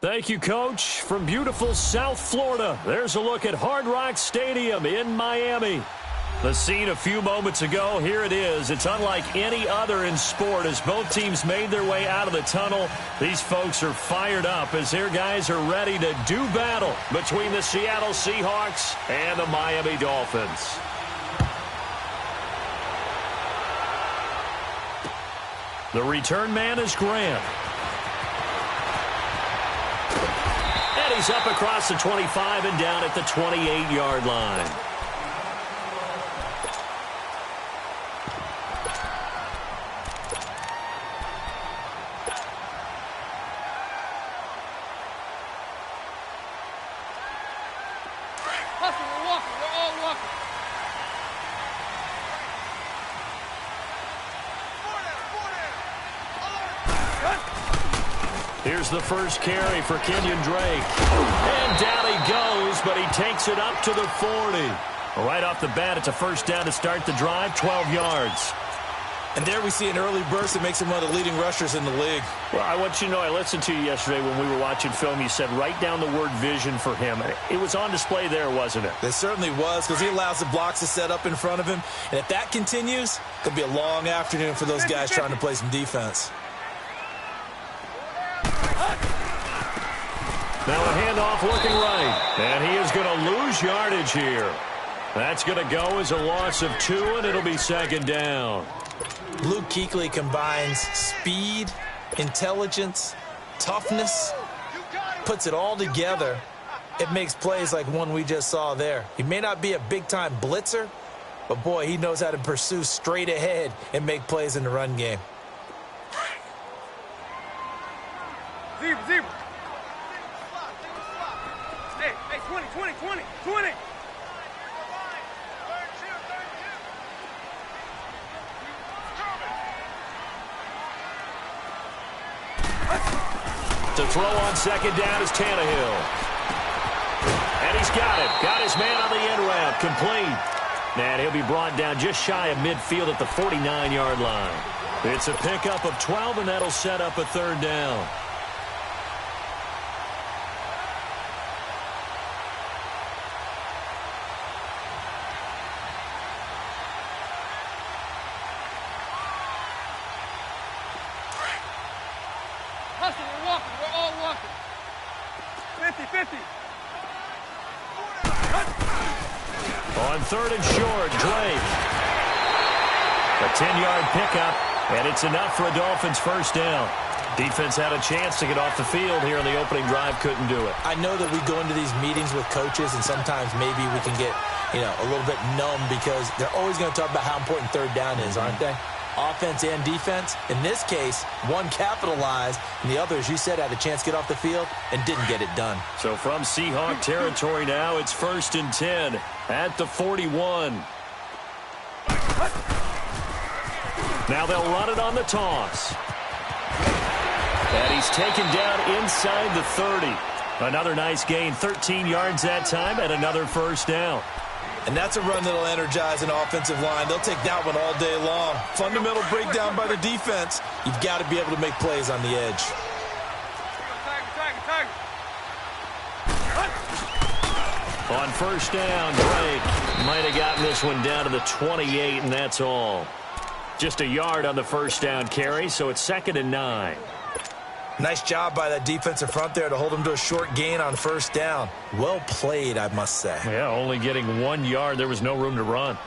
Thank you, Coach. From beautiful South Florida, there's a look at Hard Rock Stadium in Miami. The scene a few moments ago, here it is. It's unlike any other in sport as both teams made their way out of the tunnel. These folks are fired up as their guys are ready to do battle between the Seattle Seahawks and the Miami Dolphins. The return man is Grant. And he's up across the 25 and down at the 28-yard line. Here's the first carry for Kenyon Drake. And down he goes, but he takes it up to the 40. Right off the bat, it's a first down to start the drive, 12 yards. And there we see an early burst that makes him one of the leading rushers in the league. Well, I want you to know, I listened to you yesterday when we were watching film. You said write down the word vision for him. It was on display there, wasn't it? It certainly was, because he allows the blocks to set up in front of him. And if that continues, it could be a long afternoon for those guys trying to play some defense. Now a handoff looking right, and he is going to lose yardage here. That's going to go as a loss of 2, and it'll be second down. Luke Kuechly combines speed, intelligence, toughness, puts it all together. It makes plays like one we just saw there. He may not be a big-time blitzer, but, boy, he knows how to pursue straight ahead and make plays in the run game. Zebra. Hey, 20. To throw on second down is Tannehill. And he's got it. Got his man on the end route. Complete. And he'll be brought down just shy of midfield at the 49-yard line. It's a pickup of 12, and that'll set up a third down. We're all walking. 50. On third and short, Drake. A 10-yard pickup, and it's enough for a Dolphins first down. Defense had a chance to get off the field here on the opening drive, couldn't do it. I know that we go into these meetings with coaches, and sometimes maybe we can get, a little bit numb because they're always going to talk about how important third down is, aren't they? Offense and defense. In this case, one capitalized, and the other, as you said, had a chance to get off the field and didn't get it done. So from Seahawk territory now, it's 1st and 10 at the 41. Now they'll run it on the toss. And he's taken down inside the 30. Another nice gain, 13 yards that time, and another first down. And that's a run that'll energize an offensive line. They'll take that one all day long. Fundamental breakdown by the defense. You've got to be able to make plays on the edge. On first down, Drake might have gotten this one down to the 28, and that's all. Just a yard on the first down carry, so it's 2nd and 9. Nice job by that defensive front there to hold him to a short gain on first down. Well played, I must say. Yeah, only getting 1 yard. There was no room to run.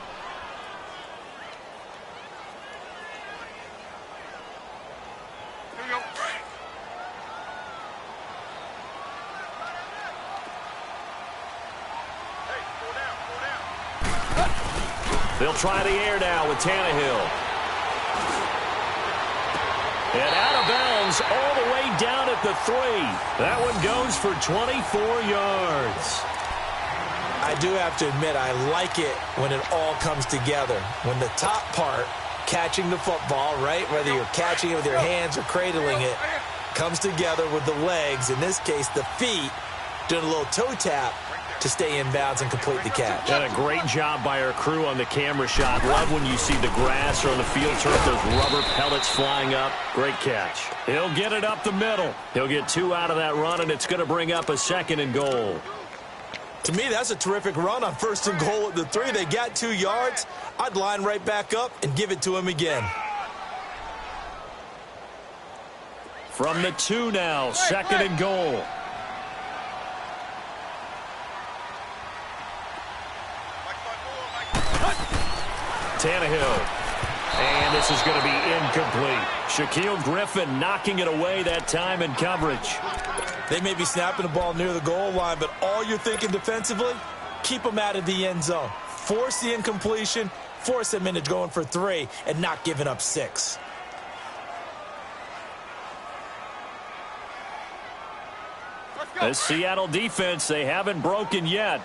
Here we go. They'll try the air now with Tannehill. And out of bounds all the way down at the 3. That one goes for 24 yards. I do have to admit, I like it when it all comes together. When the top part, catching the football, right, whether you're catching it with your hands or cradling it, comes together with the legs, in this case the feet, doing a little toe tap to stay in bounds and complete the catch. And a great job by our crew on the camera shot. Love when you see the grass or on the field turf, those rubber pellets flying up. Great catch. He'll get it up the middle. He'll get 2 out of that run, and it's going to bring up a 2nd and goal. To me, that's a terrific run on 1st and goal at the 3. They got 2 yards. I'd line right back up and give it to him again. From the 2 now, 2nd and goal. Tannehill. And this is going to be incomplete. Shaquille Griffin knocking it away that time in coverage. They may be snapping the ball near the goal line, but all you're thinking defensively, keep them out of the end zone. Force the incompletion, force them into going for 3, and not giving up 6. The Seattle defense, they haven't broken yet.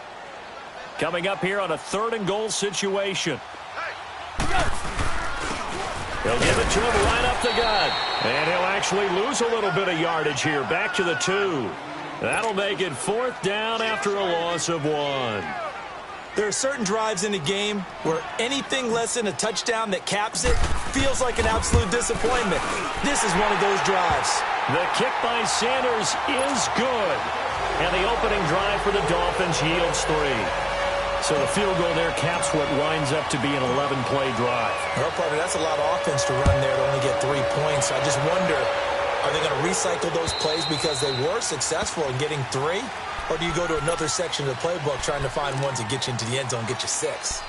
Coming up here on a 3rd and goal situation. He'll give it to him right up the gut. And he'll actually lose a little bit of yardage here. Back to the 2. That'll make it 4th down after a loss of 1. There are certain drives in the game where anything less than a touchdown that caps it feels like an absolute disappointment. This is one of those drives. The kick by Sanders is good. And the opening drive for the Dolphins yields 3. So the field goal there caps what winds up to be an 11-play drive. Well, partner, that's a lot of offense to run there to only get 3 points. I just wonder, are they going to recycle those plays because they were successful in getting 3? Or do you go to another section of the playbook trying to find ones that get you into the end zone and get you 6?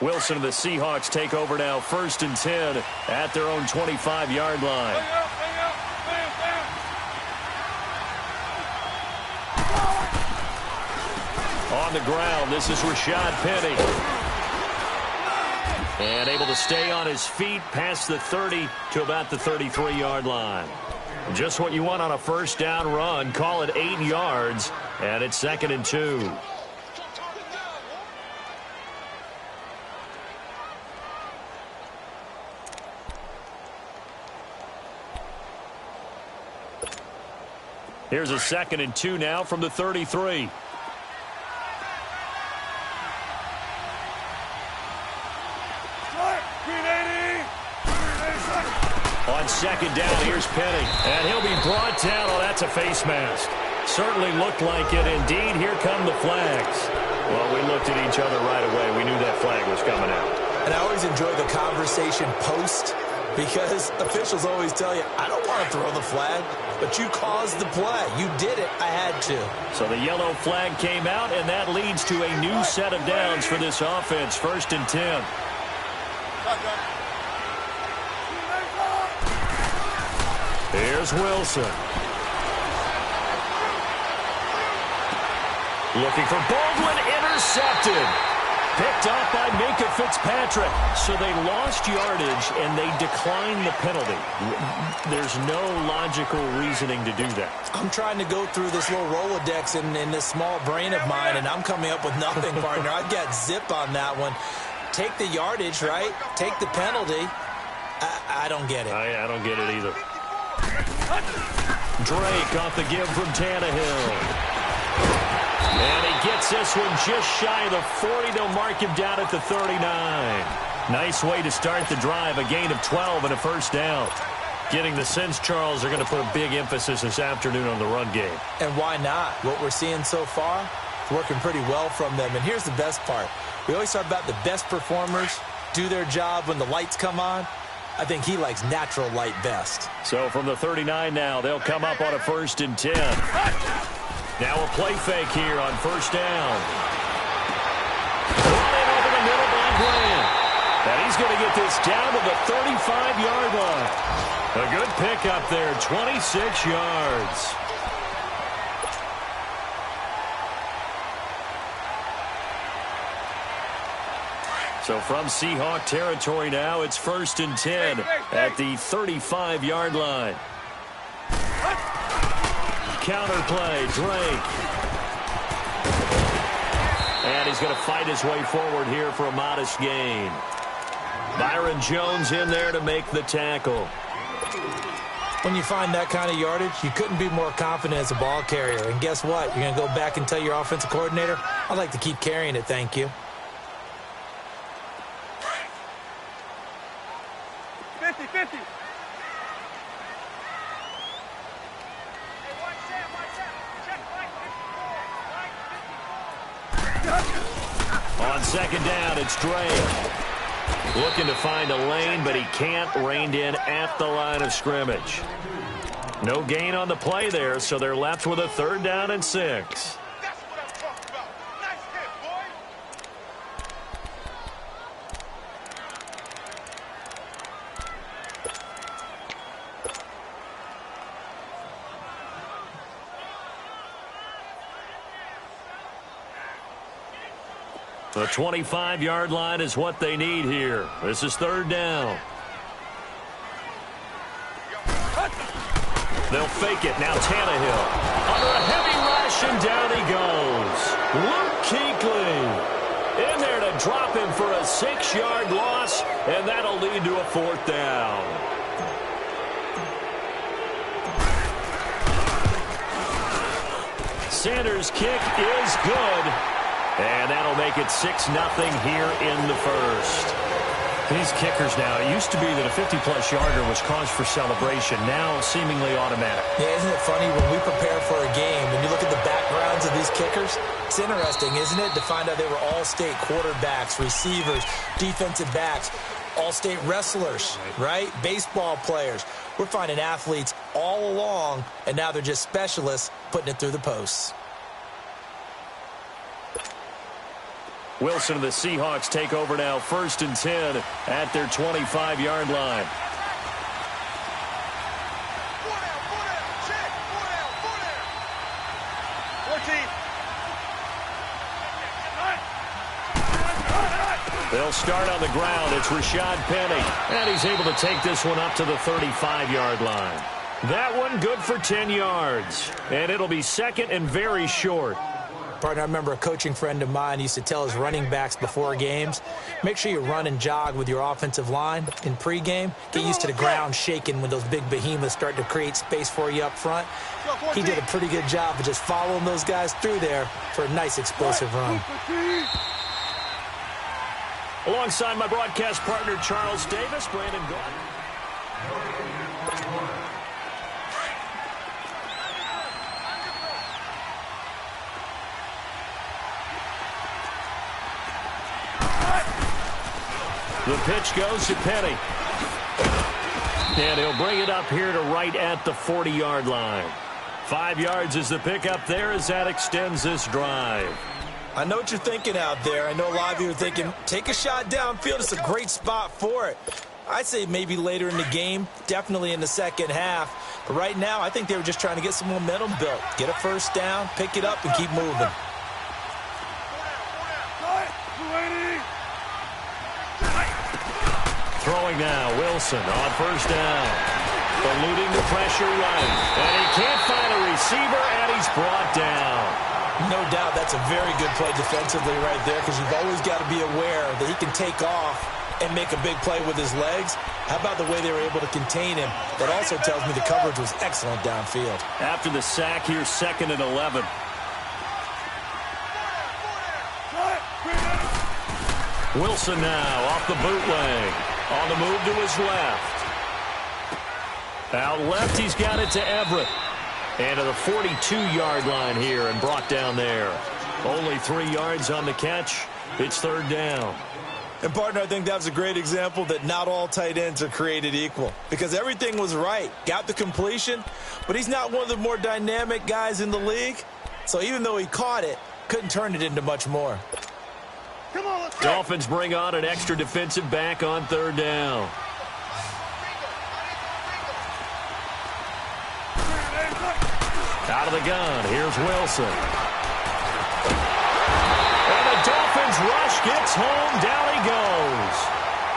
Wilson and the Seahawks take over now, 1st and 10 at their own 25-yard line. On the ground, this is Rashad Penny. And able to stay on his feet past the 30 to about the 33-yard line. Just what you want on a 1st down run. Call it 8 yards, and it's 2nd and 2. Here's a 2nd and 2 now from the 33. On 2nd down, here's Penny. And he'll be brought down. Oh, that's a face mask. Certainly looked like it. Indeed, here come the flags. Well, we looked at each other right away. We knew that flag was coming out. And I always enjoy the conversation post because officials always tell you, I don't want to throw the flag, but you caused the play. You did it. I had to. So the yellow flag came out, and that leads to a new set of downs for this offense. 1st and 10. Here's Wilson. Looking for Baldwin, intercepted. Picked off by Minkah Fitzpatrick. So they lost yardage, and they declined the penalty. There's no logical reasoning to do that. I'm trying to go through this little Rolodex in this small brain of mine, and I'm coming up with nothing, partner. I've got zip on that one. Take the yardage, right? Take the penalty. I don't get it. I don't get it either. Drake off the give from Tannehill. And he gets this one just shy of the 40. They'll mark him down at the 39. Nice way to start the drive. A gain of 12 and a 1st down. Getting the sense, Charles, they're going to put a big emphasis this afternoon on the run game. And why not? What we're seeing so far, it's working pretty well from them. And here's the best part. We always talk about the best performers do their job when the lights come on. I think he likes natural light best. So from the 39 now, they'll come up on a 1st and 10. Now a play fake here on 1st down. Ball in over the middle by Grant. And he's going to get this down to the 35-yard line. A good pickup there, 26 yards. So from Seahawk territory now, it's 1st and 10 at the 35-yard line. Counter play, Drake. And he's going to fight his way forward here for a modest gain. Byron Jones in there to make the tackle. When you find that kind of yardage, you couldn't be more confident as a ball carrier. And guess what? You're going to go back and tell your offensive coordinator, I'd like to keep carrying it, thank you. 50-50. On second down, it's Dre. Looking to find a lane, but he can't. Reined in at the line of scrimmage. No gain on the play there, so they're left with a 3rd down and 6. That's what I'm talking about. Nice hit, boy. The 25-yard line is what they need here. This is 3rd down. They'll fake it. Now Tannehill. Under a heavy rush, and down he goes. Luke Kuechly in there to drop him for a 6-yard loss, and that'll lead to a 4th down. Sanders' kick is good. And that'll make it 6-0 here in the first. These kickers now, it used to be that a 50-plus yarder was cause for celebration. Now seemingly automatic. Yeah, isn't it funny when we prepare for a game, when you look at the backgrounds of these kickers, it's interesting, isn't it, to find out they were all-state quarterbacks, receivers, defensive backs, all-state wrestlers, right? Baseball players. We're finding athletes all along, and now they're just specialists putting it through the posts. Wilson and the Seahawks take over now, 1st and 10 at their 25-yard line. Check. 14. They'll start on the ground. It's Rashad Penny. And he's able to take this one up to the 35-yard line. That one good for 10 yards. And it'll be 2nd and very short. Partner, I remember a coaching friend of mine used to tell his running backs before games, make sure you run and jog with your offensive line in pregame. Get used to the ground shaking when those big behemoths start to create space for you up front. He did a pretty good job of just following those guys through there for a nice explosive run. Alongside my broadcast partner, Charles Davis, Brandon Gordon. The pitch goes to Penny. And he'll bring it up here to right at the 40-yard line. 5 yards is the pickup there as that extends this drive. I know what you're thinking out there. I know a lot of you are thinking, take a shot downfield. It's a great spot for it. I'd say maybe later in the game, definitely in the second half. But right now, I think they were just trying to get some momentum built. Get a 1st down, pick it up, and keep moving. Throwing now, Wilson on 1st down. Eluding the pressure right. And he can't find a receiver, and he's brought down. No doubt that's a very good play defensively right there, because you've always got to be aware that he can take off and make a big play with his legs. How about the way they were able to contain him? That also tells me the coverage was excellent downfield. After the sack, here's 2nd and 11. Wilson now off the bootleg. On the move to his left. Out left, he's got it to Everett. And to the 42-yard line here and brought down there. Only 3 yards on the catch. It's 3rd down. And, partner, I think that was a great example that not all tight ends are created equal. Because everything was right. Got the completion, but he's not one of the more dynamic guys in the league. So even though he caught it, couldn't turn it into much more. Come on, let's go. Dolphins bring on an extra defensive back on 3rd down. Out of the gun, here's Wilson. And the Dolphins rush gets home, down he goes.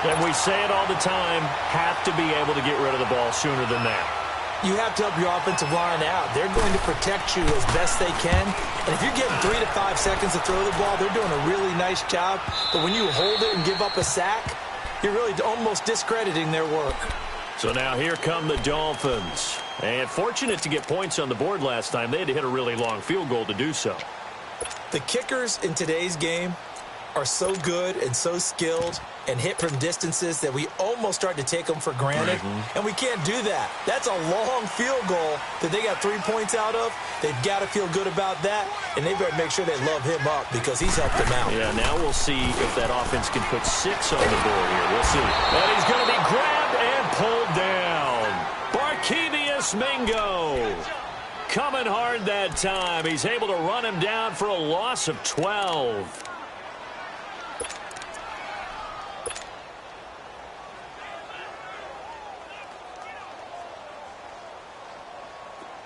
And we say it all the time, have to be able to get rid of the ball sooner than that. You have to help your offensive line out. They're going to protect you as best they can. And if you're getting 3 to 5 seconds to throw the ball, they're doing a really nice job. But when you hold it and give up a sack, you're really almost discrediting their work. So now here come the Dolphins. And fortunate to get points on the board last time. They had to hit a really long field goal to do so. The kickers in today's game are so good and so skilled and hit from distances that we almost start to take them for granted. And we can't do that. That's a long field goal that they got 3 points out of. They've got to feel good about that, and they better make sure they love him up because he's helped them out. Yeah, now we'll see if that offense can put 6 on the board here. We'll see. And he's going to be grabbed and pulled down. Barkevius Mingo coming hard that time. He's able to run him down for a loss of 12.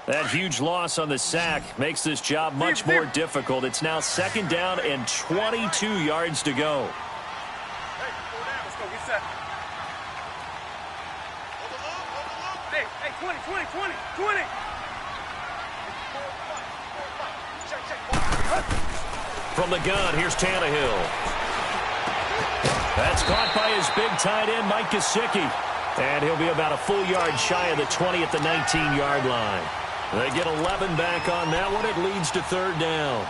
That huge loss on the sack makes this job much more difficult. It's now 2nd down and 22 yards to go. Hey, go down. Let's go. Get set. Hey, 20, 20, 20, 20. From the gun, here's Tannehill. That's caught by his big tight end, Mike Gesicki. And he'll be about a full yard shy of the 20 at the 19-yard line. They get 11 back on that one. It leads to 3rd down.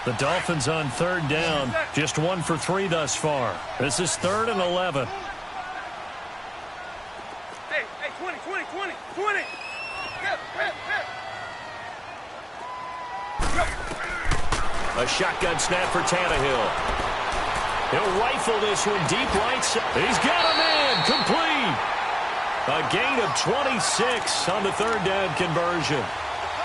The Dolphins on 3rd down. Just 1 for 3 thus far. This is 3rd and 11. Hey, 20, 20, 20, 20. A shotgun snap for Tannehill. He'll rifle this one deep right side. He's got a man complete. A gain of 26 on the 3rd down conversion.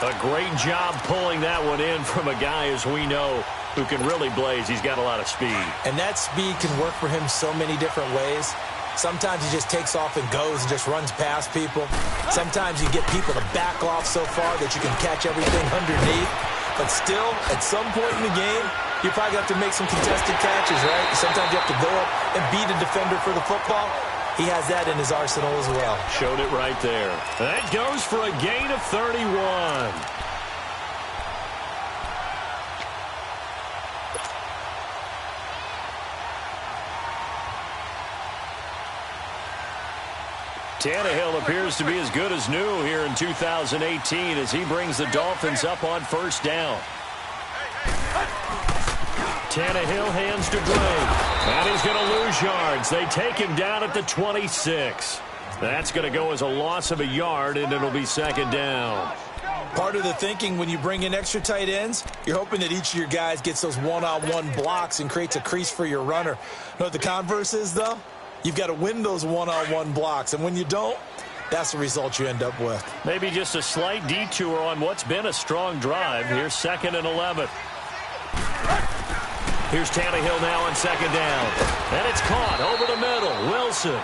A great job pulling that one in from a guy, as we know, who can really blaze. He's got a lot of speed. And that speed can work for him so many different ways. Sometimes he just takes off and goes and just runs past people. Sometimes you get people to back off so far that you can catch everything underneath. But still, at some point in the game, you probably have to make some contested catches, right? Sometimes you have to go up and beat a defender for the football. He has that in his arsenal as well. Showed it right there. That goes for a gain of 31. Tannehill appears to be as good as new here in 2018 as he brings the Dolphins up on 1st down. Tannehill hands to Gray. And he's going to lose yards. They take him down at the 26. That's going to go as a loss of a yard, and it'll be 2nd down. Part of the thinking when you bring in extra tight ends, you're hoping that each of your guys gets those one-on-one blocks and creates a crease for your runner. You know what the converse is, though? You've got to win those one-on-one blocks, and when you don't, that's the result you end up with. Maybe just a slight detour on what's been a strong drive. Here's 2nd and 11. Here's Tannehill now on 2nd down. And it's caught over the middle. Wilson.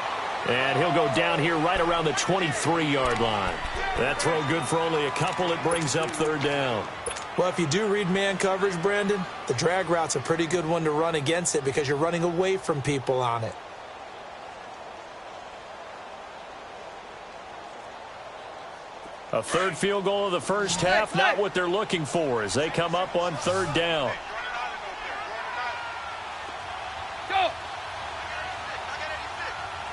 And he'll go down here right around the 23-yard line. That throw good for only a couple. It brings up 3rd down. Well, if you do read man coverage, Brandon, the drag route's a pretty good one to run against it because you're running away from people on it. A 3rd field goal of the 1st half, not what they're looking for as they come up on 3rd down. Go.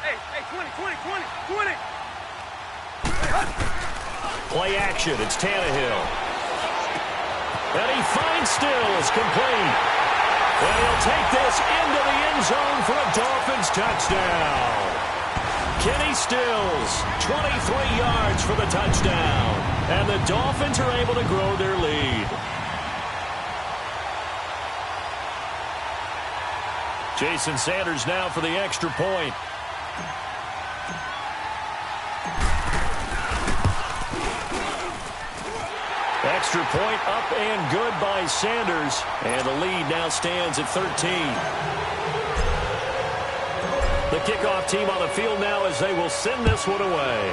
Hey, 20, 20, 20, 20. Play action. It's Tannehill. And he finds Stills complete. And he'll take this into the end zone for a Dolphins touchdown. Kenny Stills, 23 yards for the touchdown. And the Dolphins are able to grow their lead. Jason Sanders now for the extra point. Extra point up and good by Sanders. And the lead now stands at 13. The kickoff team on the field now as they will send this one away.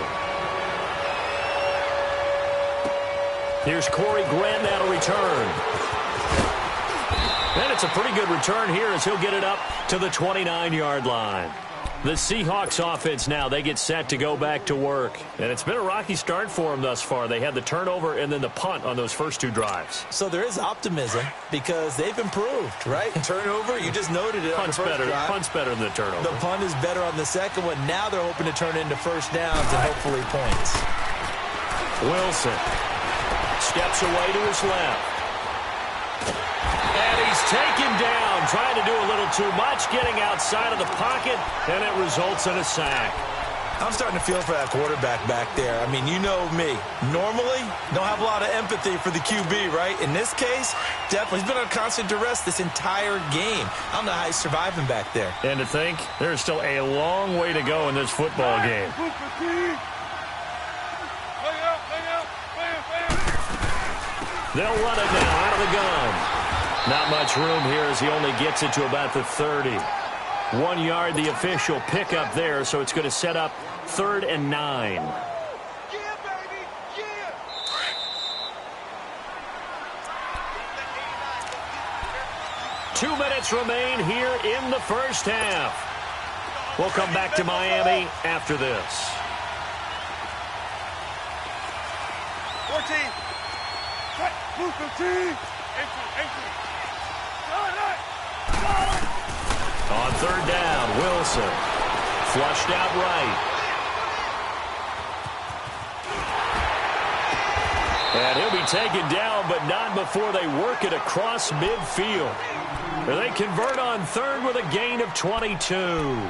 Here's Corey Grant now to return. And it's a pretty good return here as he'll get it up to the 29-yard line. The Seahawks offense now, they get set to go back to work. And it's been a rocky start for them thus far. They had the turnover and then the punt on those first two drives. So there is optimism because they've improved, right? Turnover, you just noted it. Punt's on the first better. drive. Punt's better than the turnover. The punt is better on the second one. Now they're hoping to turn it into first downs and hopefully points. Wilson steps away to his left. And he's taken down, trying to do a little too much, getting outside of the pocket, and it results in a sack. I'm starting to feel for that quarterback back there. I mean, you know me. Normally, don't have a lot of empathy for the QB, right? In this case, definitely. He's been on constant duress this entire game. I don't know how he's surviving back there. And to think, there's still a long way to go in this football game. They'll run it now out of the gun. Not much room here as he only gets it to about the 30. 1 yard, the official pickup there, so it's going to set up 3rd and 9. Yeah, baby, yeah. 2 minutes remain here in the first half. We'll come back to Miami after this. 14. Cut. Move 15. 18. On 3rd down, Wilson. Flushed out right. And he'll be taken down, but not before they work it across midfield. They convert on 3rd with a gain of 22.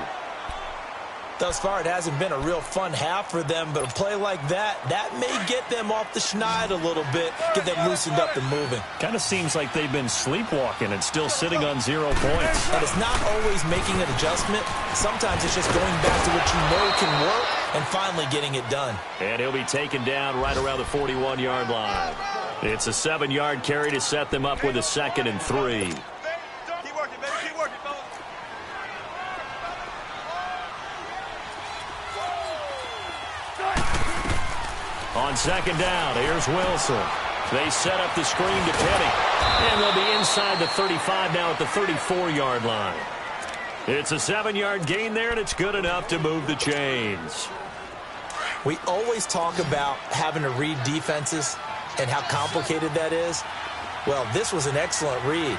Thus far, it hasn't been a real fun half for them, but a play like that may get them off the schneid a little bit, get them loosened up and moving. Kind of seems like they've been sleepwalking and still sitting on 0 points. And it's not always making an adjustment. Sometimes it's just going back to what you know can work and finally getting it done. And he'll be taken down right around the 41-yard line. It's a 7-yard carry to set them up with a 2nd and 3. Keep working, baby. Keep working, fellas. On 2nd down, here's Wilson. They set up the screen to Penny. And they'll be inside the 35 now at the 34-yard line. It's a 7-yard gain there, and it's good enough to move the chains. We always talk about having to read defenses and how complicated that is. Well, this was an excellent read.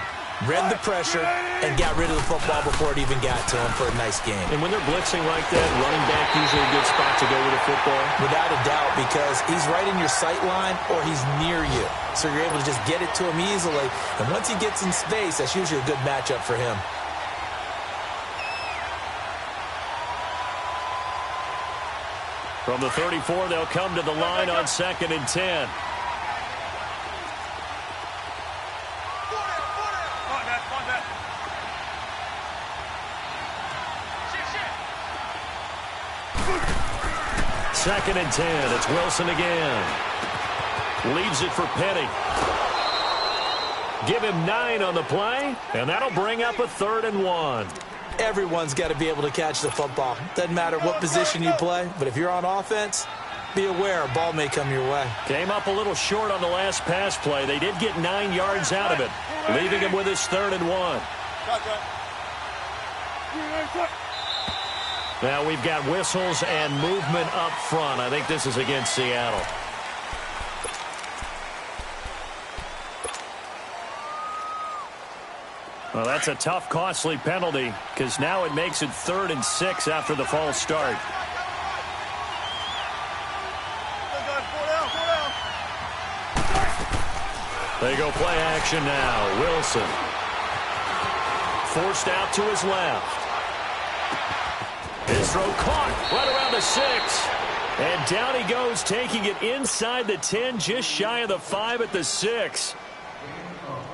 Read the pressure and got rid of the football before it even got to him for a nice game. And when they're blitzing like that, running back usually a good spot to go with a football. Without a doubt, because he's right in your sight line or he's near you. So you're able to just get it to him easily. And once he gets in space, that's usually a good matchup for him. From the 34, they'll come to the line on 2nd and 10. Second and 10. It's Wilson again. Leaves it for Penny. Give him 9 on the play, and that'll bring up a 3rd and 1. Everyone's got to be able to catch the football. Doesn't matter what position you play, but if you're on offense, be aware a ball may come your way. Came up a little short on the last pass play. They did get 9 yards out of it, leaving him with his 3rd and 1. Now we've got whistles and movement up front. I think this is against Seattle. Well, that's a tough, costly penalty because now it makes it 3rd and 6 after the false start. They go play action now. Wilson forced out to his left. His throw caught right around the 6. And down he goes, taking it inside the 10, just shy of the 5 at the 6.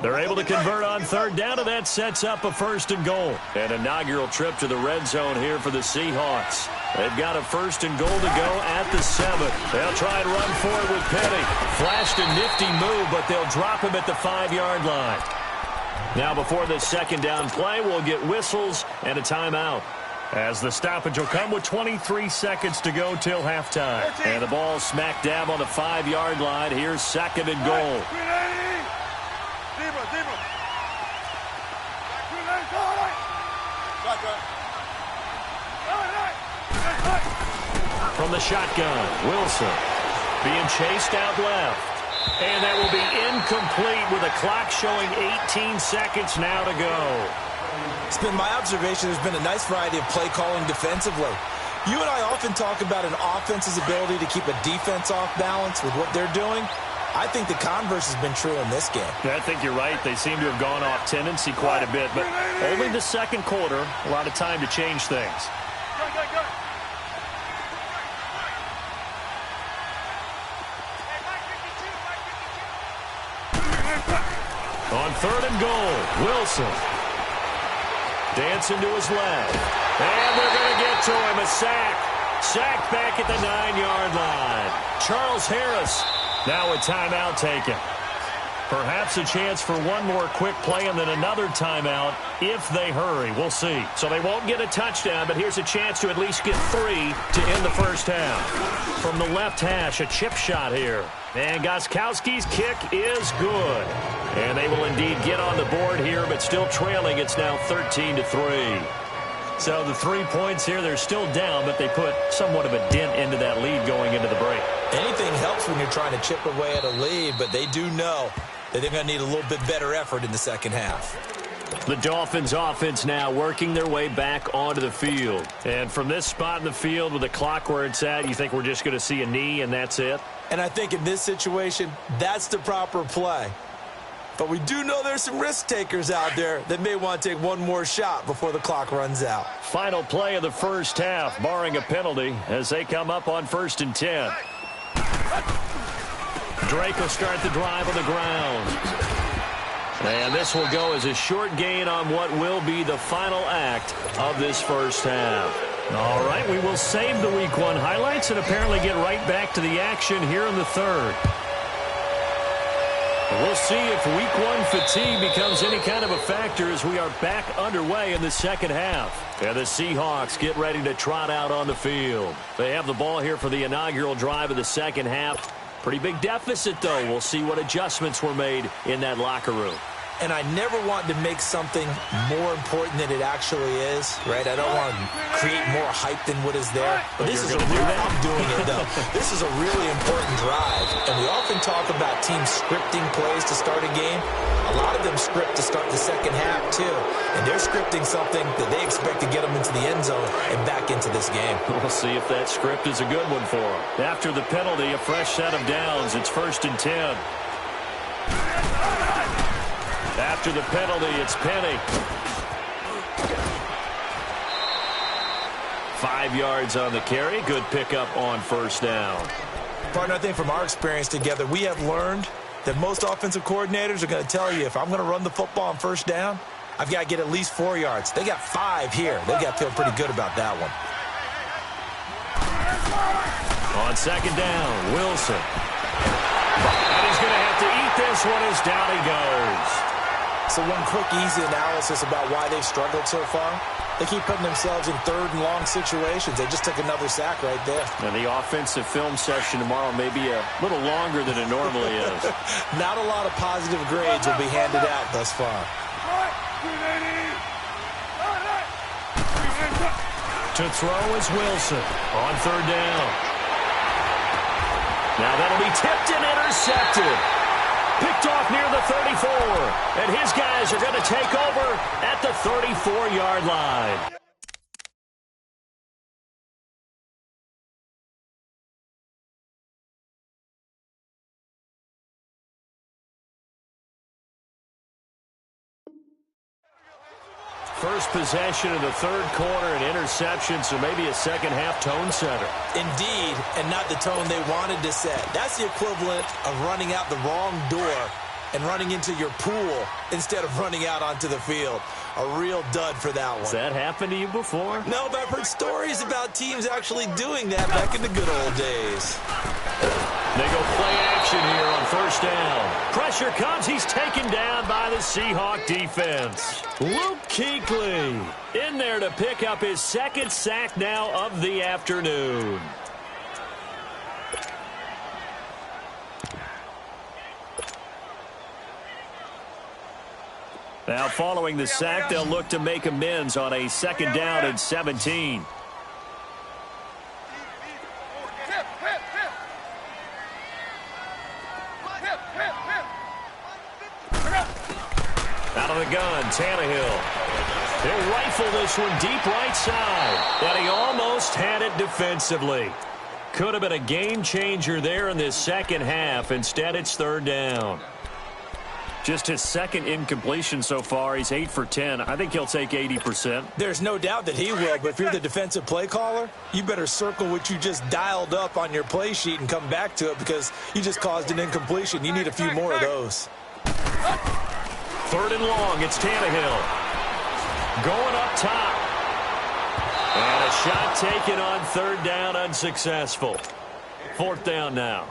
They're able to convert on 3rd down, and that sets up a 1st and goal. An inaugural trip to the red zone here for the Seahawks. They've got a 1st and goal to go at the 7. They'll try and run for it with Penny. Flashed a nifty move, but they'll drop him at the 5-yard line. Now before the 2nd down play, we'll get whistles and a timeout, as the stoppage will come with 23 seconds to go till halftime. And the ball smack dab on the 5-yard line. Here's 2nd and goal. From the shotgun, Wilson being chased out left. And that will be incomplete with the clock showing 18 seconds now to go. It's been my observation there's been a nice variety of play calling defensively. You and I often talk about an offense's ability to keep a defense off balance with what they're doing. I think the converse has been true in this game. I think you're right. They seem to have gone off tendency quite a bit, but only the second quarter, a lot of time to change things. On 3rd and goal, Wilson. Dancing to his left. And they're going to get to him. A sack. Sacked back at the 9-yard line. Charles Harris now a timeout taken. Perhaps a chance for one more quick play and then another timeout if they hurry. We'll see. So they won't get a touchdown, but here's a chance to at least get 3 to end the first half. From the left hash, a chip shot here. And Gostkowski's kick is good. And they will indeed get on the board here, but still trailing. It's now 13-3. So the 3 points here, they're still down, but they put somewhat of a dent into that lead going into the break. Anything helps when you're trying to chip away at a lead, but they do know that they're going to need a little bit better effort in the second half. The Dolphins offense now working their way back onto the field. And from this spot in the field with the clock where it's at, you think we're just going to see a knee and that's it? And I think in this situation, that's the proper play. But we do know there's some risk takers out there that may want to take one more shot before the clock runs out. Final play of the first half, barring a penalty, as they come up on 1st and 10. Drake will start the drive on the ground. And this will go as a short gain on what will be the final act of this first half. All right, we will save the Week 1 highlights and apparently get right back to the action here in the third. We'll see if Week 1 fatigue becomes any kind of a factor as we are back underway in the second half. And the Seahawks get ready to trot out on the field. They have the ball here for the inaugural drive of the second half. Pretty big deficit, though. We'll see what adjustments were made in that locker room. And I never want to make something more important than it actually is, right? I don't want to create more hype than what is there. But this is a real, I'm doing it, though. This is a really important drive. And we often talk about teams scripting plays to start a game. A lot of them script to start the second half, too. And they're scripting something that they expect to get them into the end zone and back into this game. We'll see if that script is a good one for them. After the penalty, a fresh set of downs. It's 1st and 10. After the penalty, it's Penny. 5 yards on the carry. Good pickup on 1st down. Partner, I think from our experience together, we have learned that most offensive coordinators are going to tell you, if I'm going to run the football on 1st down, I've got to get at least 4 yards. They got 5 here. They've got to feel pretty good about that one. On 2nd down, Wilson. And he's going to have to eat this one as down he goes. So one quick, easy analysis about why they've struggled so far. They keep putting themselves in 3rd and long situations. They just took another sack right there. And the offensive film session tomorrow may be a little longer than it normally is. Not a lot of positive grades will be handed out thus far. To throw is Wilson on 3rd down. Now that'll be tipped and intercepted. Picked off near the 34. And his guys are going to take over at the 34-yard line. First possession of the 3rd quarter, an interception, so maybe a second-half tone setter. Indeed, and not the tone they wanted to set. That's the equivalent of running out the wrong door and running into your pool instead of running out onto the field. A real dud for that one. Has that happened to you before? No, but I've heard stories about teams actually doing that back in the good old days. They go play action here on 1st down. Pressure comes. He's taken down by the Seahawk defense. Luke Kuechly in there to pick up his 2nd sack now of the afternoon. Now following the sack, they'll look to make amends on a 2nd down and 17. Out of the gun, Tannehill. He'll rifle this one deep right side. And he almost had it defensively. Could have been a game changer there in this second half. Instead, it's third down. Just his second incompletion so far. He's 8 for 10. I think he'll take 80%. There's no doubt that he will, but if you're the defensive play caller, you better circle what you just dialed up on your play sheet and come back to it because you just caused an incompletion. You need a few more of those. Third and long, it's Tannehill. Going up top. And a shot taken on third down, unsuccessful. Fourth down now.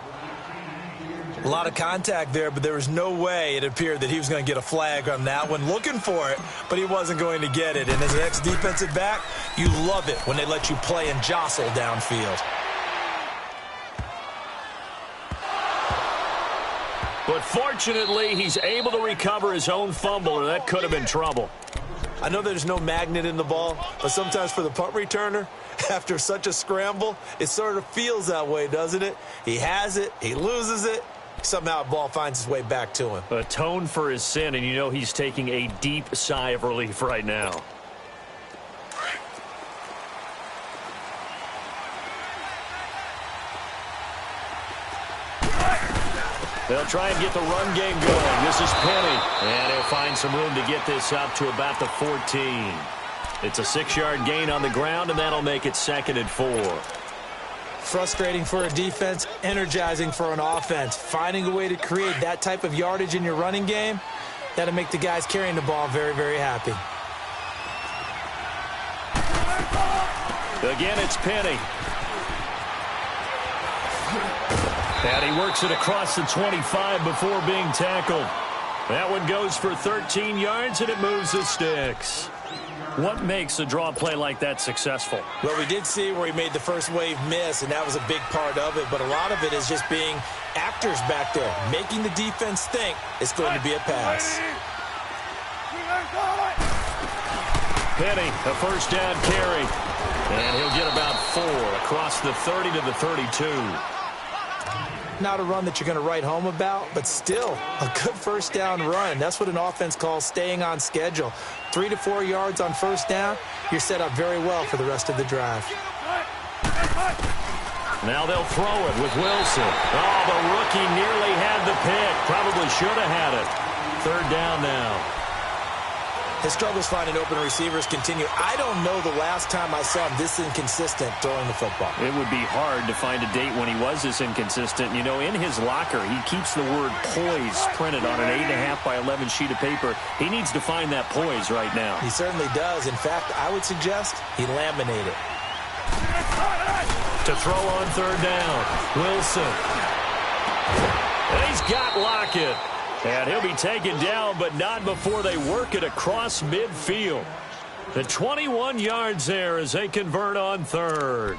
A lot of contact there, but there was no way it appeared that he was going to get a flag on that one. Looking for it, but he wasn't going to get it. And as an ex-defensive back, you love it when they let you play and jostle downfield. But fortunately, he's able to recover his own fumble, or that could have been trouble. I know there's no magnet in the ball, but sometimes for the punt returner, after such a scramble, it sort of feels that way, doesn't it? He has it, he loses it, somehow the ball finds its way back to him. Atone for his sin, and you know he's taking a deep sigh of relief right now. They'll try and get the run game going. This is Penny. And he'll find some room to get this up to about the 14. It's a 6-yard gain on the ground, and that'll make it 2nd and 4. Frustrating for a defense, energizing for an offense. Finding a way to create that type of yardage in your running game, that'll make the guys carrying the ball very, very happy. Again, it's Penny. And he works it across the 25 before being tackled. That one goes for 13 yards, and it moves the sticks. What makes a draw play like that successful? Well, we did see where he made the first wave miss, and that was a big part of it. But a lot of it is just being actors back there, making the defense think it's going to be a pass. Penny, a first down carry. And he'll get about 4 across the 30 to the 32. Not a run that you're going to write home about, but still a good first down run. That's what an offense calls staying on schedule. 3 to 4 yards on first down, you're set up very well for the rest of the drive. Now they'll throw it with Wilson. Oh, the rookie nearly had the pick. Probably should have had it. Third down now. His struggles finding open receivers continue. I don't know the last time I saw him this inconsistent throwing the football. It would be hard to find a date when he was this inconsistent. You know, in his locker, he keeps the word poise printed on an 8.5 by 11 sheet of paper. He needs to find that poise right now. He certainly does. In fact, I would suggest he laminate it. To throw on third down, Wilson. And he's got Lockett. And he'll be taken down, but not before they work it across midfield. The 21 yards there as they convert on third.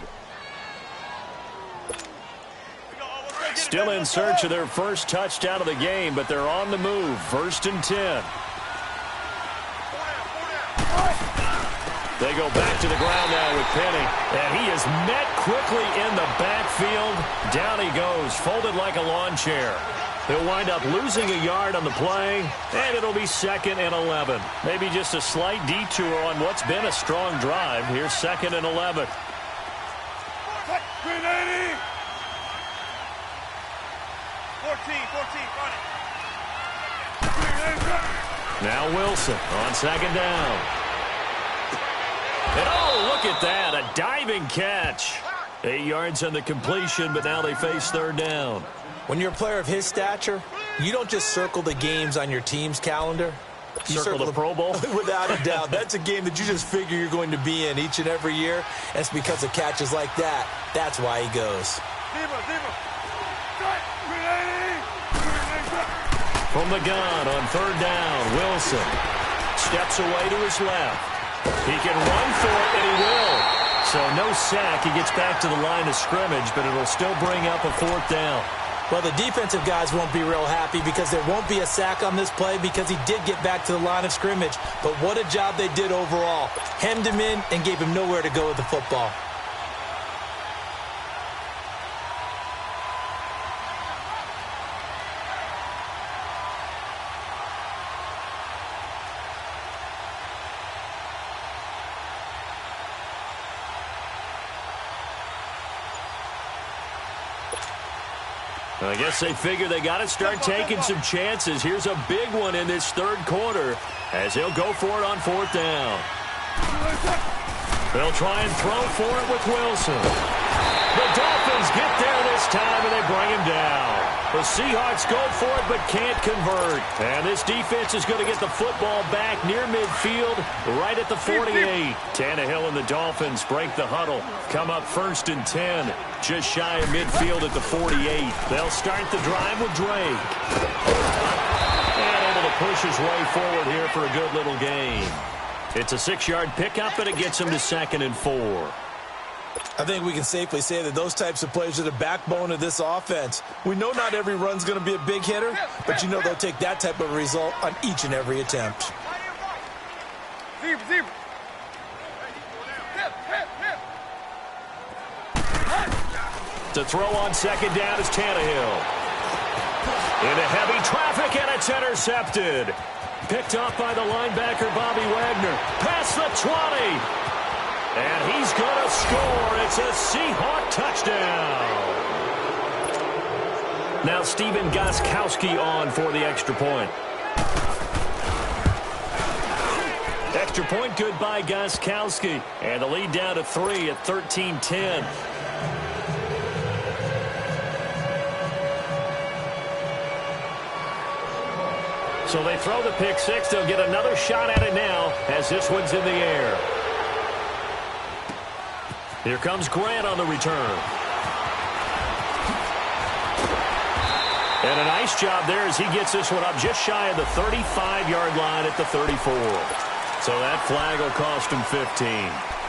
Still in search of their first touchdown of the game, but they're on the move. 1st and 10. They go back to the ground now with Penny. And he is met quickly in the backfield. Down he goes, folded like a lawn chair. He'll wind up losing a yard on the play, and it'll be 2nd and 11. Maybe just a slight detour on what's been a strong drive. Here's 2nd and 11. 14, Now Wilson on 2nd down. And oh, look at that, a diving catch. 8 yards on the completion, but now they face third down. When you're a player of his stature, you don't just circle the games on your team's calendar. You circle the Pro Bowl? Without a doubt. That's a game that you just figure you're going to be in each and every year. And it's because of catches like that. That's why he goes. From the gun on third down, Wilson steps away to his left. He can run for it, and he will. So no sack. He gets back to the line of scrimmage, but it'll still bring up a 4th down. Well, the defensive guys won't be real happy because there won't be a sack on this play because he did get back to the line of scrimmage. But what a job they did overall. Hemmed him in and gave him nowhere to go with the football. I guess they figure they got to start taking some chances. Here's a big one in this third quarter as he'll go for it on fourth down. They'll try and throw for it with Wilson. The Dolphins get there this time, and they bring him down. The Seahawks go for it but can't convert. And this defense is going to get the football back near midfield, right at the 48. Tannehill and the Dolphins break the huddle. Come up 1st and 10, just shy of midfield at the 48. They'll start the drive with Drake. And able to push his way forward here for a good little gain. It's a 6-yard pickup, and it gets him to 2nd and 4. I think we can safely say that those types of plays are the backbone of this offense. We know not every run's going to be a big hitter, but you know they'll take that type of result on each and every attempt. To throw on 2nd down is Tannehill. Into heavy traffic, and it's intercepted. Picked up by the linebacker, Bobby Wagner. Past the 20. And he's going to score. It's a Seahawk touchdown. Now Stephen Gostkowski on for the extra point. Extra point good by Gostkowski. And the lead down to 3 at 13-10. So they throw the pick six. They'll get another shot at it now as this one's in the air. Here comes Grant on the return. And a nice job there as he gets this one up just shy of the 35-yard line at the 34. So that flag will cost him 15.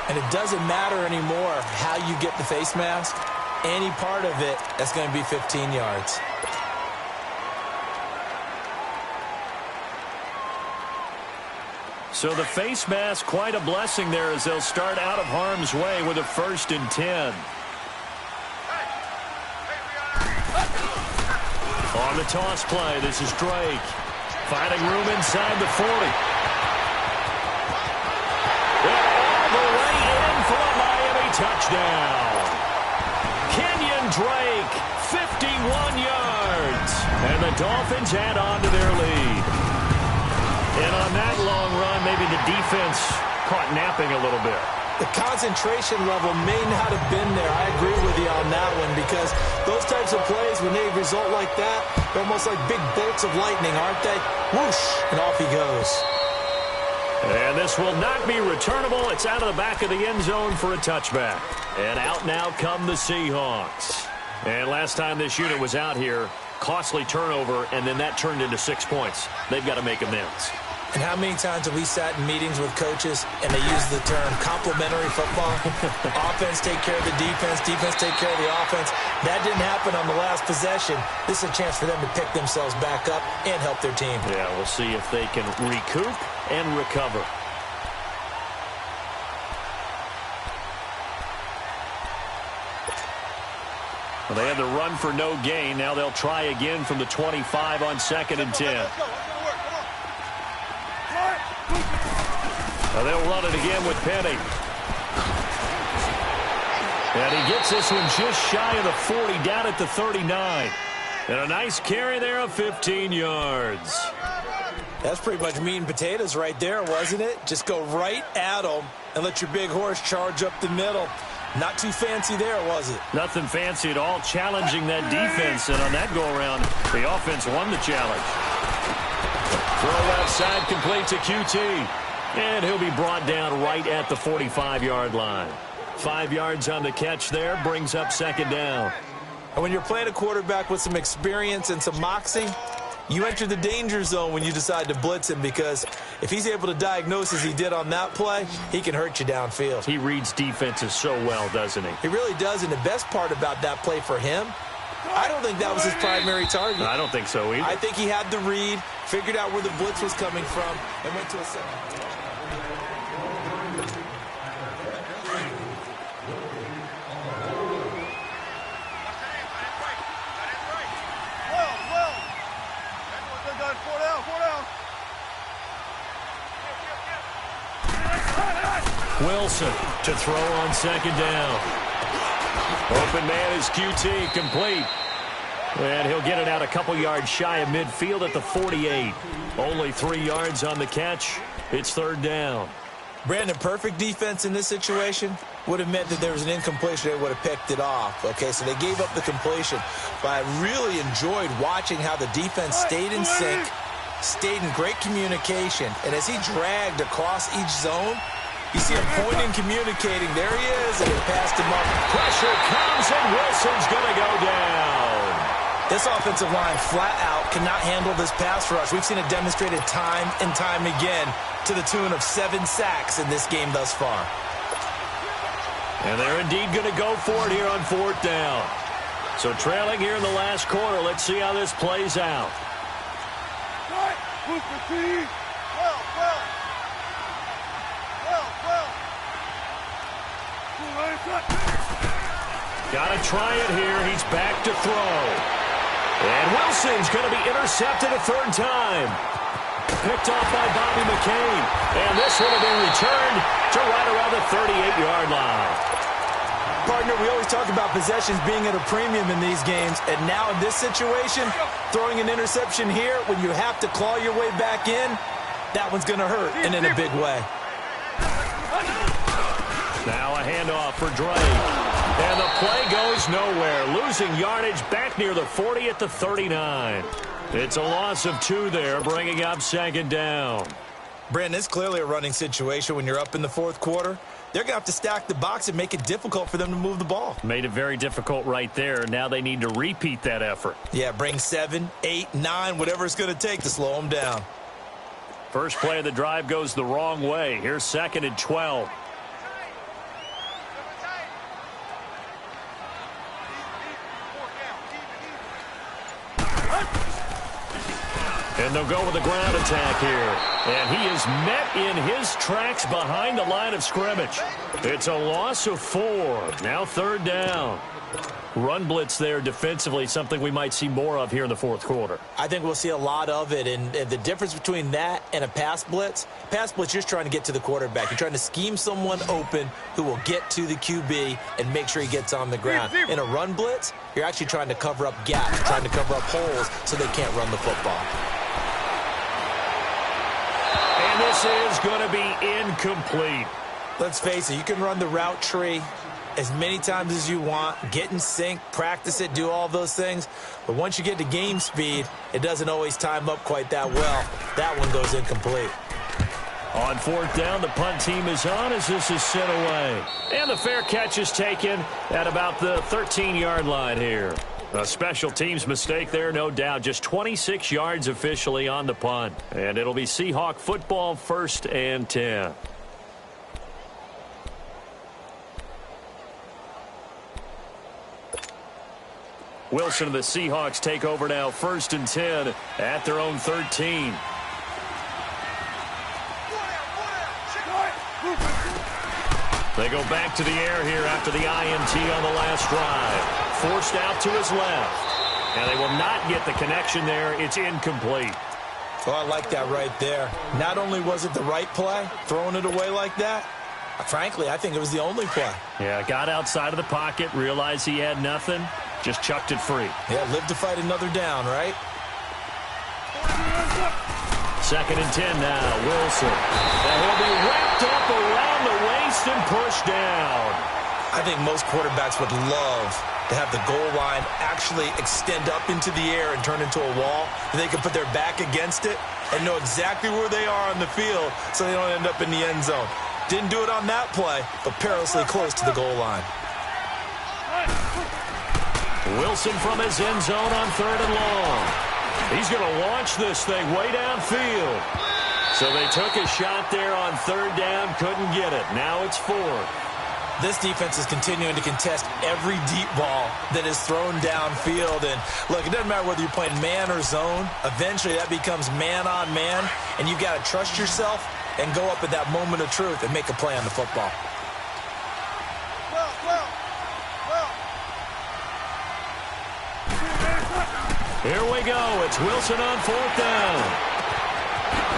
And it doesn't matter anymore how you get the face mask. Any part of it, that's going to be 15 yards. So the face mask, quite a blessing there as they'll start out of harm's way with a 1st and 10. On the toss play, this is Drake. Finding room inside the 40. All the way in for a Miami touchdown. Kenyon Drake, 51 yards. And the Dolphins add on to their lead. And on that long run, maybe the defense caught napping a little bit. The concentration level may not have been there. I agree with you on that one because those types of plays, when they result like that, they're almost like big bolts of lightning, aren't they? Whoosh, and off he goes. And this will not be returnable. It's out of the back of the end zone for a touchback. And out now come the Seahawks. And last time this unit was out here, costly turnover, and then that turned into 6 points. They've got to make amends. And how many times have we sat in meetings with coaches and they use the term complementary football? Offense take care of the defense, defense take care of the offense. That didn't happen on the last possession. This is a chance for them to pick themselves back up and help their team. Yeah, we'll see if they can recoup and recover. Well, they had the run for no gain. Now they'll try again from the 25 on 2nd and 10. Now they'll run it again with Penny. And he gets this one just shy of the 40, down at the 39. And a nice carry there of 15 yards. That's pretty much meat and potatoes right there, wasn't it? Just go right at them and let your big horse charge up the middle. Not too fancy there, was it? Nothing fancy at all, challenging that defense. And on that go-around, the offense won the challenge. Throw outside, complete to QT. And he'll be brought down right at the 45-yard line. 5 yards on the catch there, brings up 2nd down. And when you're playing a quarterback with some experience and some moxie, you enter the danger zone when you decide to blitz him, because if he's able to diagnose as he did on that play, he can hurt you downfield. He reads defenses so well, doesn't he? He really does, and the best part about that play for him, I don't think that was his primary target. I don't think so either. I think he had the read, figured out where the blitz was coming from, and went to a second. Wilson to throw on 2nd down. Open man is QT, complete. And he'll get it out a couple yards shy of midfield at the 48. Only 3 yards on the catch. It's third down. Brandon, perfect defense in this situation would have meant that there was an incompletion. They would have picked it off. Okay, so they gave up the completion. But I really enjoyed watching how the defense stayed in sync, stayed in great communication. And as he dragged across each zone, you see him pointing, communicating. There he is, and he passed him up. Pressure comes, and Wilson's going to go down. This offensive line flat out cannot handle this pass rush. We've seen it demonstrated time and time again to the tune of 7 sacks in this game thus far. And they're indeed going to go for it here on fourth down. So trailing here in the last quarter. Let's see how this plays out. Got to try it here. He's back to throw. And Wilson's going to be intercepted a third time. Picked off by Bobby McCain. And this one will be returned to right around the 38-yard line. Partner, we always talk about possessions being at a premium in these games. And now in this situation, throwing an interception here when you have to claw your way back in, that one's going to hurt, and in a big way. Now a handoff for Drake. And the play goes nowhere. Losing yardage back near the 40 at the 39. It's a loss of 2 there, bringing up second down. Brandon, it's clearly a running situation when you're up in the fourth quarter. They're going to have to stack the box and make it difficult for them to move the ball. Made it very difficult right there. Now they need to repeat that effort. Yeah, bring 7, 8, 9, whatever it's going to take to slow them down. First play of the drive goes the wrong way. Here's second and 12. And they'll go with the ground attack here. And he is met in his tracks behind the line of scrimmage. It's a loss of 4. Now third down. Run blitz there defensively, something we might see more of here in the fourth quarter. I think we'll see a lot of it. And the difference between that and a pass blitz, you're just trying to get to the quarterback. You're trying to scheme someone open who will get to the QB and make sure he gets on the ground. In a run blitz, you're actually trying to cover up gaps, trying to cover up holes so they can't run the football. And this is going to be incomplete. Let's face it, you can run the route tree as many times as you want, get in sync, practice it, do all those things. But once you get to game speed, it doesn't always time up quite that well. That one goes incomplete. On fourth down, the punt team is on as this is sent away. And the fair catch is taken at about the 13-yard line here. A special teams mistake there, no doubt. Just 26 yards officially on the punt. And it'll be Seahawk football, 1st and 10. Wilson and the Seahawks take over now, 1st and 10 at their own 13. They go back to the air here after the INT on the last drive. Forced out to his left. And they will not get the connection there. It's incomplete. Oh, I like that right there. Not only was it the right play, throwing it away like that, frankly, I think it was the only play. Yeah, got outside of the pocket, realized he had nothing, just chucked it free. Yeah, live to fight another down, right? 2nd and 10 now, Wilson. And he'll be wrapped up around the waist and pushed down. I think most quarterbacks would love to have the goal line actually extend up into the air and turn into a wall. They can put their back against it and know exactly where they are on the field so they don't end up in the end zone. Didn't do it on that play, but perilously close to the goal line. Wilson from his end zone on 3rd and long. He's going to launch this thing way downfield. So they took a shot there on 3rd down, couldn't get it. Now it's 4th. This defense is continuing to contest every deep ball that is thrown downfield. And, look, it doesn't matter whether you're playing man or zone. Eventually that becomes man on man, and you've got to trust yourself and go up at that moment of truth and make a play on the football. Here we go. It's Wilson on 4th down.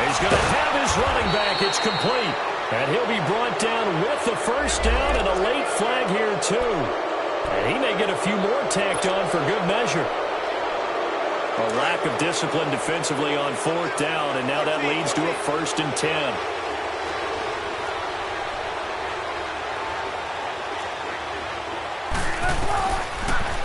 He's going to have his running back. It's complete. And he'll be brought down with the 1st down and a late flag here, too. And he may get a few more tacked on for good measure. A lack of discipline defensively on 4th down, and now that leads to a 1st and 10.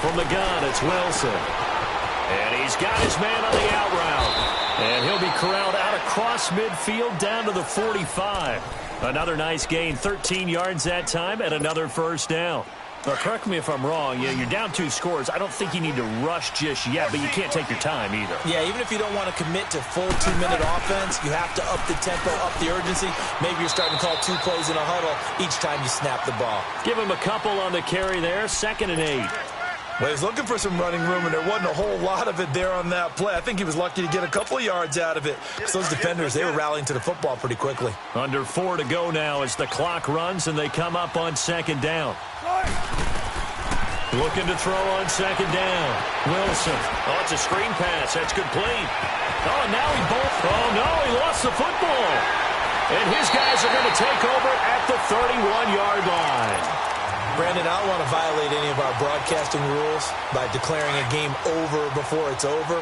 From the gun, it's Wilson. And he's got his man on the out route. And he'll be corralled out across midfield down to the 45. Another nice gain, 13 yards that time, and another 1st down. Now, correct me if I'm wrong. Yeah, you're down 2 scores. I don't think you need to rush just yet, but you can't take your time either. Yeah, even if you don't want to commit to full 2-minute offense, you have to up the tempo, up the urgency. Maybe you're starting to call 2 plays in a huddle each time you snap the ball. Give him a couple on the carry there, 2nd and 8. Well, he's looking for some running room, and there wasn't a whole lot of it there on that play. I think he was lucky to get a couple of yards out of it. So those defenders, they were rallying to the football pretty quickly. Under 4 to go now as the clock runs, and they come up on 2nd down. Looking to throw on 2nd down. Wilson. Oh, it's a screen pass. That's complete. Oh, now he lost the football. And his guys are going to take over at the 31-yard line. Brandon, I don't want to violate any of our broadcasting rules by declaring a game over before it's over.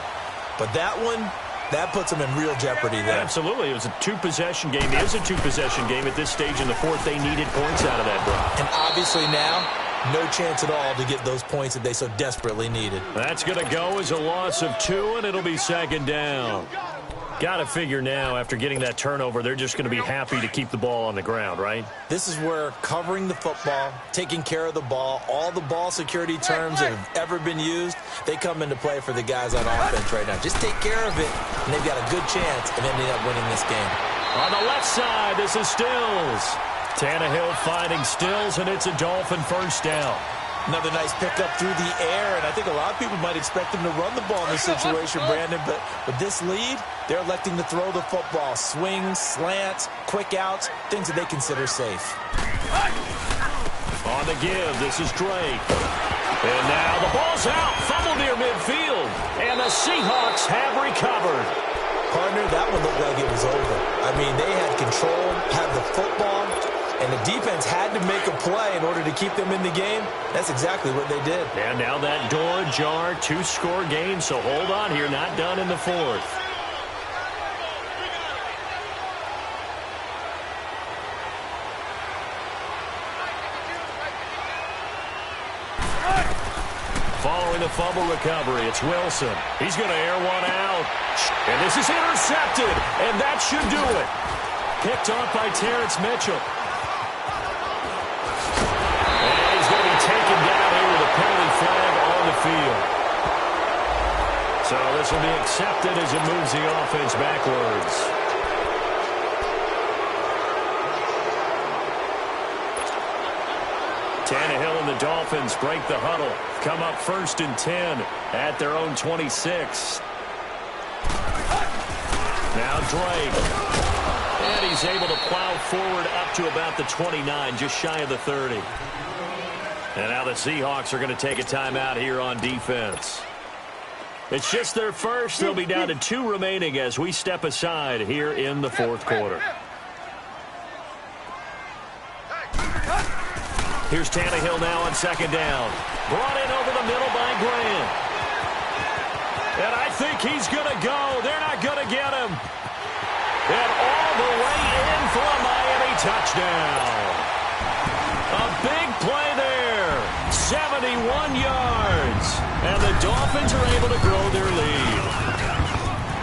But that one, that puts them in real jeopardy there. Absolutely. It was a 2-possession game. It is a 2-possession game at this stage in the 4th. They needed points out of that drive. And obviously now, no chance at all to get those points that they so desperately needed. That's going to go as a loss of 2, and it'll be 2nd down. Got to figure now, after getting that turnover, they're just going to be happy to keep the ball on the ground, right? This is where covering the football, taking care of the ball, all the ball security terms that have ever been used, they come into play for the guys on offense right now. Just take care of it, and they've got a good chance of ending up winning this game. On the left side, this is Stills. Tannehill finding Stills, and it's a Dolphin 1st down. Another nice pickup through the air, and I think a lot of people might expect them to run the ball in this situation, Brandon, but with this lead, they're electing to throw the football. Swings, slants, quick outs, things that they consider safe. On the give, this is Drake. And now the ball's out, fumble near midfield, and the Seahawks have recovered. Partner, that one looked like it was over. I mean, they had control, had the football, and the defense had to make a play in order to keep them in the game. That's exactly what they did. And now that door ajar, 2-score game, so hold on here, not done in the 4th. Following the fumble recovery, it's Wilson. He's going to air one out. And this is intercepted, and that should do it. Picked off by Terrence Mitchell. Taken down here with a penalty flag on the field. So this will be accepted as it moves the offense backwards. Tannehill and the Dolphins break the huddle. Come up 1st and 10 at their own 26. Now Drake. And he's able to plow forward up to about the 29, just shy of the 30. And now the Seahawks are going to take a timeout here on defense. It's just their first. They'll be down to 2 remaining as we step aside here in the 4th quarter. Here's Tannehill now on 2nd down. Brought in over the middle by Graham. And I think he's going to go. They're not going to get him. And all the way in for a Miami touchdown. A big play there, 71 yards, and the Dolphins are able to grow their lead.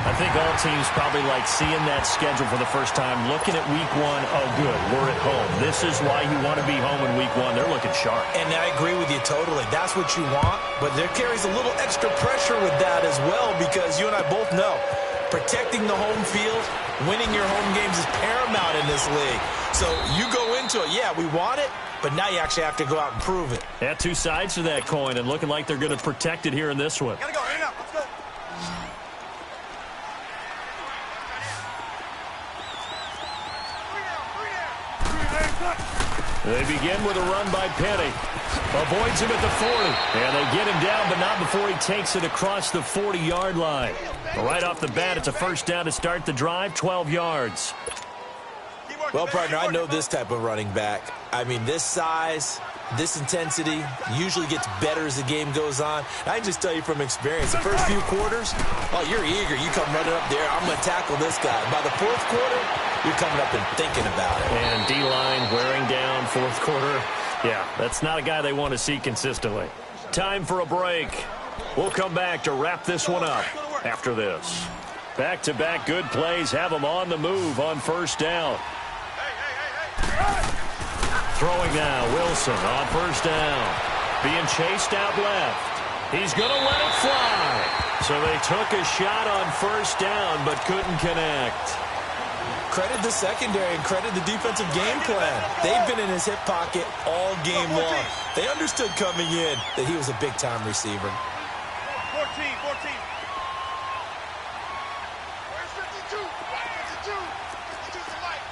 I think all teams probably like seeing that schedule for the first time, looking at week 1, oh good, we're at home. This is why you want to be home in week 1. They're looking sharp. And I agree with you totally. That's what you want, but there carries a little extra pressure with that as well because you and I both know protecting the home field, winning your home games is paramount in this league. So you go into it, yeah, we want it, but now you actually have to go out and prove it. Yeah, 2 sides to that coin, and looking like they're going to protect it here in this one. Gotta go, hang up, let's go. They begin with a run by Penny. Avoids him at the 40. And they get him down, but not before he takes it across the 40-yard line. Right off the bat, it's a 1st down to start the drive, 12 yards. Well, partner, I know this type of running back. I mean, this size, This intensity usually gets better as the game goes on. I can just tell you from experience, the first few quarters, oh, you're eager. You come running up there, I'm going to tackle this guy. By the fourth quarter, you're coming up and thinking about it. And D-line wearing down fourth quarter. Yeah, that's not a guy they want to see consistently. Time for a break. We'll come back to wrap this one up after this. Back-to-back good plays have them on the move on first down. Throwing now, Wilson on first down. Being chased out left. He's going to let it fly. So they took a shot on first down but couldn't connect. Credit the secondary and credit the defensive game plan. They've been in his hip pocket all game long. They understood coming in that he was a big-time receiver. 14. Where's 52? 52's the light.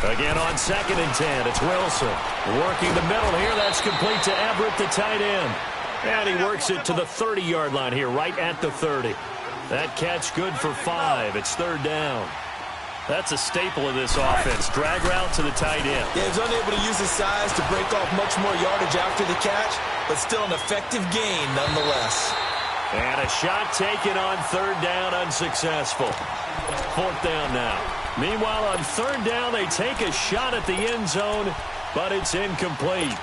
Again on 2nd and 10, it's Wilson. Working the middle here, that's complete to Everett, the tight end. And he works it to the 30-yard line here, right at the 30. That catch good for 5. It's 3rd down. That's a staple of this offense. Drag route to the tight end. Yeah, he was unable to use his size to break off much more yardage after the catch, but still an effective gain nonetheless. And a shot taken on 3rd down, unsuccessful. 4th down now. Meanwhile, on 3rd down, they take a shot at the end zone, but it's incomplete.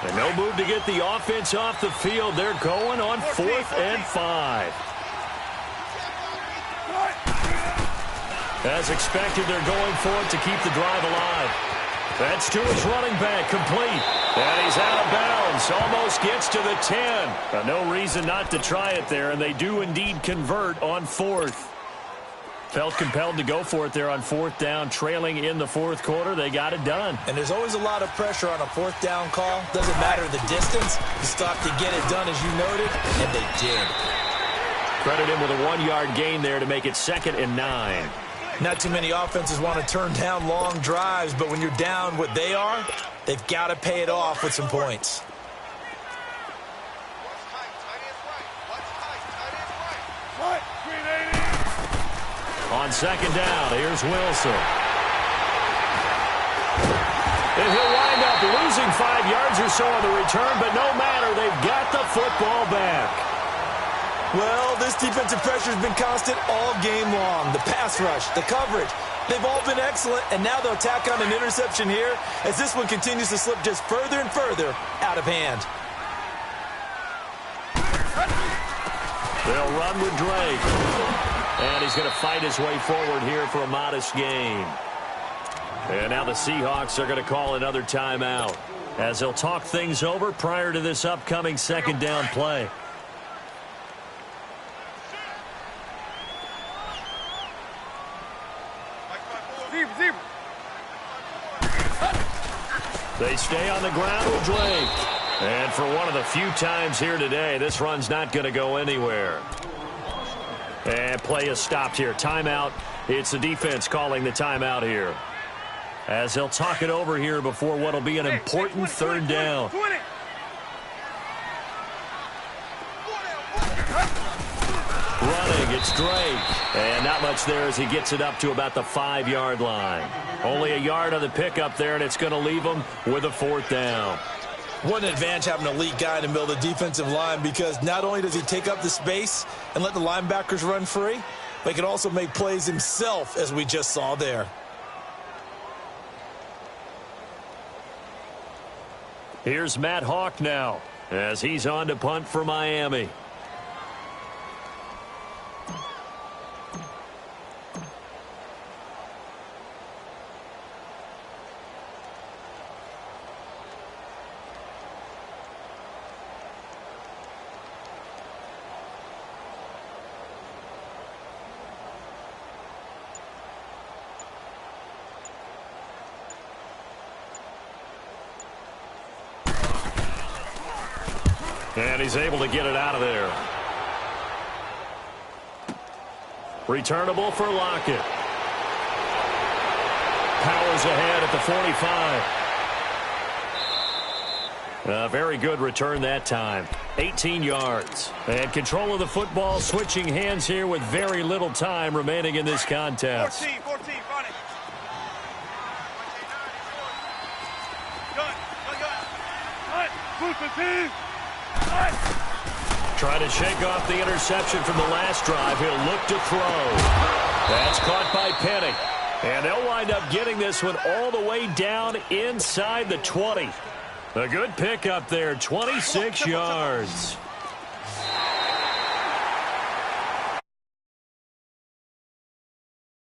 And no move to get the offense off the field. They're going on 4th and 5. As expected, they're going for it to keep the drive alive. That's to his running back, complete. And he's out of bounds, almost gets to the 10. No reason not to try it there, and they do indeed convert on 4th. Felt compelled to go for it there on 4th down, trailing in the 4th quarter. They got it done. And there's always a lot of pressure on a 4th down call. Doesn't matter the distance. You stop to get it done, as you noted, and they did. Credit him with a 1-yard gain there to make it 2nd and 9. Not too many offenses want to turn down long drives, but when you're down what they are, they've got to pay it off with some points. On 2nd down, here's Wilson. And he'll wind up losing 5 yards or so on the return, but no matter, they've got the football back. Well, this defensive pressure has been constant all game long. The pass rush, the coverage, they've all been excellent, and now they'll tack on an interception here as this one continues to slip just further and further out of hand. They'll run with Drake. And he's going to fight his way forward here for a modest gain. And now the Seahawks are going to call another timeout as they'll talk things over prior to this upcoming 2nd down play. They stay on the ground with Drake. And for one of the few times here today, this run's not going to go anywhere. And play is stopped here. Timeout. It's the defense calling the timeout here. As they'll talk it over here before what will be an important 3rd down. Running, it's Drake. And not much there as he gets it up to about the 5-yard line. Only a yard on the pickup there, and it's going to leave him with a 4th down. What an advantage having an elite guy in the middle of the defensive line, because not only does he take up the space and let the linebackers run free, but he can also make plays himself, as we just saw there. Here's Matt Hawk now as he's on to punt for Miami. And he's able to get it out of there. Returnable for Lockett. Powers ahead at the 45. A very good return that time. 18 yards. And control of the football, switching hands here with very little time remaining in this contest. 14, 14, Trying to shake off the interception from the last drive. He'll look to throw. That's caught by Penny. And they'll wind up getting this one all the way down inside the 20. A good pickup there, 26 yards.